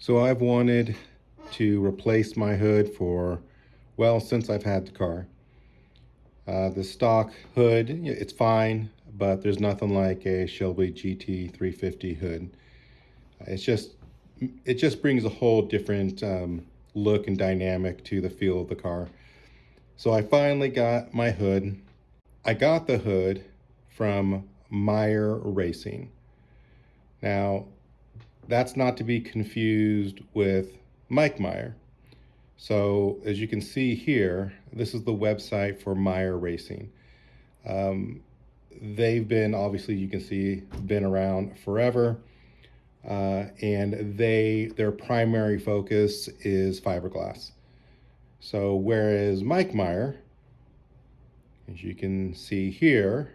So I've wanted to replace my hood for, well, since I've had the car. The stock hood, it's fine, but there's nothing like a Shelby GT 350 hood. It's just, it just brings a whole different look and dynamic to the feel of the car. So I finally got my hood. I got the hood from Meyer Racing. Now, that's not to be confused with Mike Meyer. So as you can see here, this is the website for Meyer Racing. They've been, obviously you can see, been around forever. And their primary focus is fiberglass. So whereas Mike Meyer, as you can see here,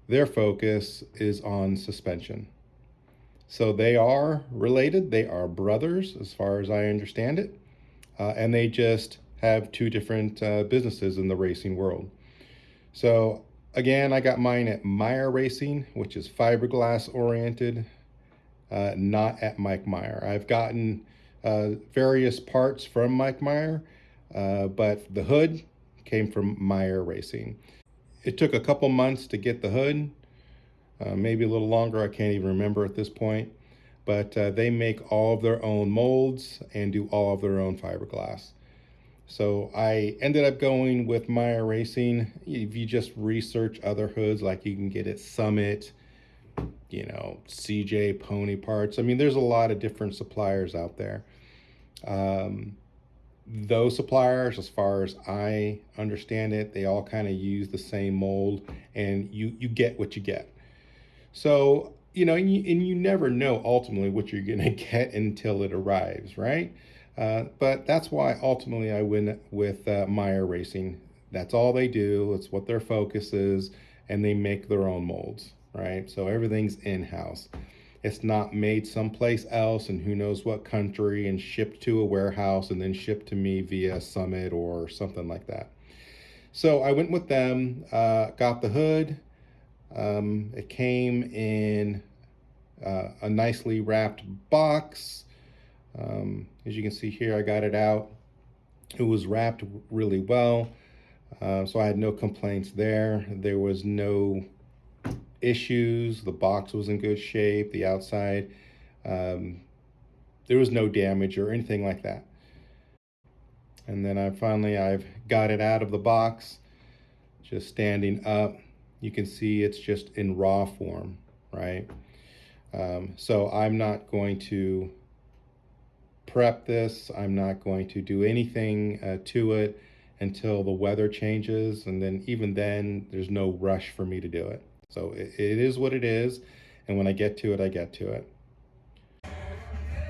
their focus is on suspension. So they are related, they are brothers as far as I understand it. And they just have two different businesses in the racing world. So again, I got mine at Meyer Racing, which is fiberglass oriented, not at Mike Meyer. I've gotten various parts from Mike Meyer, but the hood came from Meyer Racing. It took a couple months to get the hood, maybe a little longer, I can't even remember at this point. But they make all of their own molds and do all of their own fiberglass. So I ended up going with Meyer Racing. If you just research other hoods, like you can get at Summit, CJ Pony Parts. I mean, there's a lot of different suppliers out there. Those suppliers, as far as I understand it, they all kind of use the same mold, and you get what you get. So, and you never know ultimately what you're going to get until it arrives, right? But that's why ultimately I went with Meyer Racing. That's all they do. It's what their focus is, and they make their own molds, right? So everything's in-house. It's not made someplace else and who knows what country and shipped to a warehouse and then shipped to me via Summit or something like that. So I went with them, got the hood. It came in a nicely wrapped box. As you can see here, I got it out. It was wrapped really well, so I had no complaints there. There was no issues. The box was in good shape. The outside, there was no damage or anything like that. And then I've got it out of the box, just standing up. You can see it's just in raw form, right? So I'm not going to prep this. I'm not going to do anything to it until the weather changes. And then even then, there's no rush for me to do it. So it is what it is. And when I get to it, I get to it.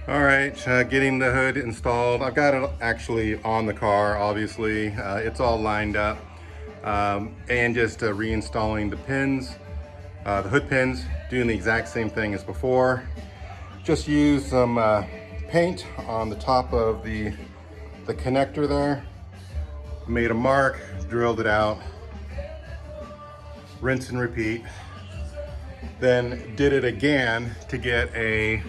All right, getting the hood installed. I've got it actually on the car, obviously. It's all lined up. And just reinstalling the pins, the hood pins, doing the exact same thing as before. Just use some paint on the top of the connector there. Made a mark, drilled it out, rinse and repeat. Then did it again to get a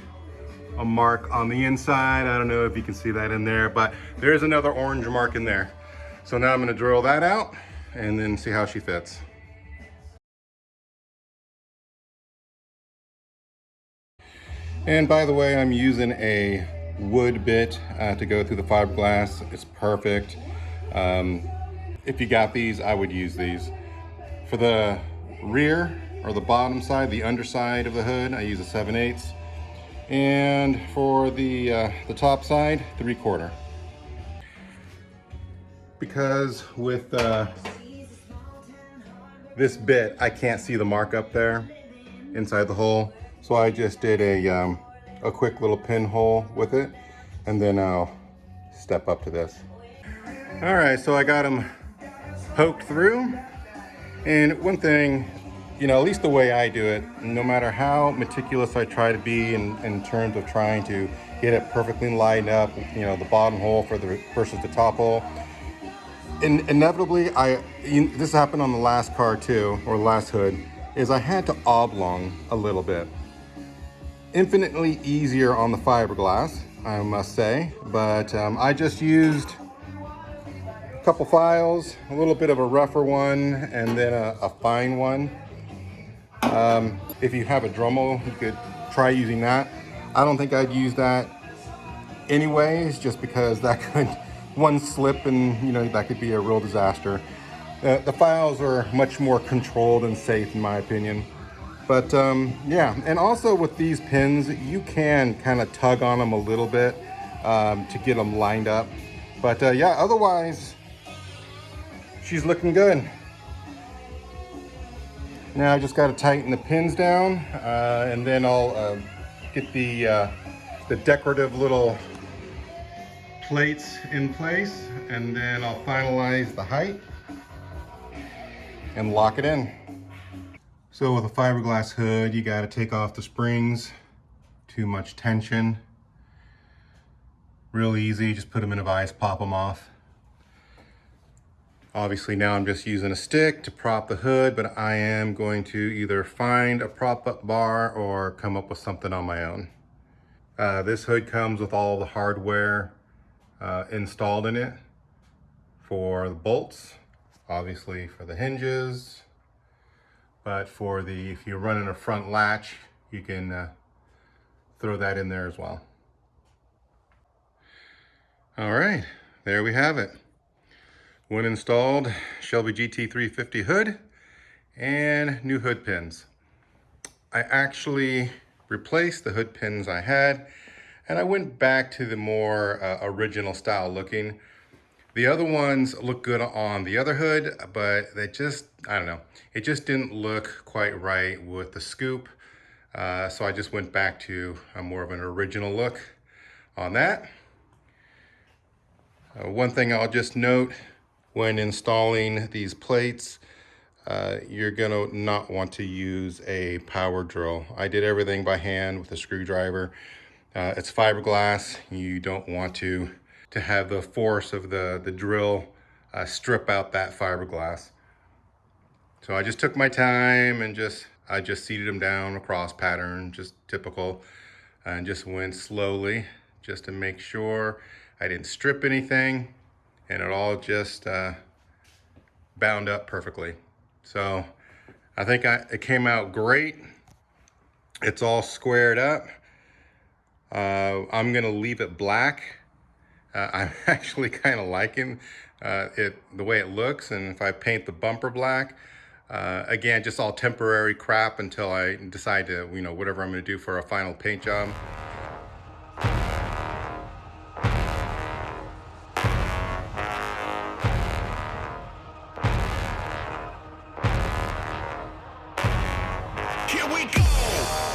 mark on the inside. I don't know if you can see that in there, but there's another orange mark in there. So now I'm gonna drill that out and then see how she fits. And by the way, I'm using a wood bit to go through the fiberglass. It's perfect. If you got these, I would use these. For the rear or the bottom side, the underside of the hood, I use a 7/8. And for the top side, 3/4. Because with this bit, I can't see the mark up there inside the hole. So I just did a quick little pinhole with it, and then I'll step up to this. All right, so I got them poked through. And one thing, at least the way I do it, no matter how meticulous I try to be in terms of trying to get it perfectly lined up, the bottom hole versus the top hole, inevitably, this happened on the last car too, or last hood, is I had to oblong a little bit. Infinitely easier on the fiberglass, I must say, but I just used a couple files, a little bit of a rougher one, and then a fine one. If you have a Dremel, you could try using that. I don't think I'd use that anyways, just because that could, one slip and that could be a real disaster. The files are much more controlled and safe in my opinion. But yeah, and also with these pins, you can kind of tug on them a little bit to get them lined up. But yeah, otherwise, she's looking good. Now I just got to tighten the pins down, and then I'll get the decorative little plates in place, and then I'll finalize the height and lock it in. So with a fiberglass hood, you got to take off the springs. Too much tension. Real easy, just put them in a vise, pop them off. Obviously now I'm just using a stick to prop the hood, but I am going to either find a prop up bar or come up with something on my own. This hood comes with all the hardware installed in it for the bolts, obviously for the hinges, but for the, if you're running a front latch, you can throw that in there as well. All right, there we have it. When installed, Shelby GT 350 hood and new hood pins. I actually replaced the hood pins I had, and I went back to the more original style looking. The other ones look good on the other hood, but they just, I don't know, it just didn't look quite right with the scoop. So I just went back to a more of an original look on that. One thing I'll just note, when installing these plates, you're gonna not want to use a power drill. I did everything by hand with a screwdriver. It's fiberglass. You don't want to have the force of the drill strip out that fiberglass. So I just took my time and I just seated them down across pattern, just typical, and just went slowly just to make sure I didn't strip anything, and it all just bound up perfectly. So I think it came out great. It's all squared up. I'm gonna leave it black. I'm actually kind of liking the way it looks, and if I paint the bumper black, again, just all temporary crap until I decide to, whatever I'm gonna do for a final paint job. Here we go!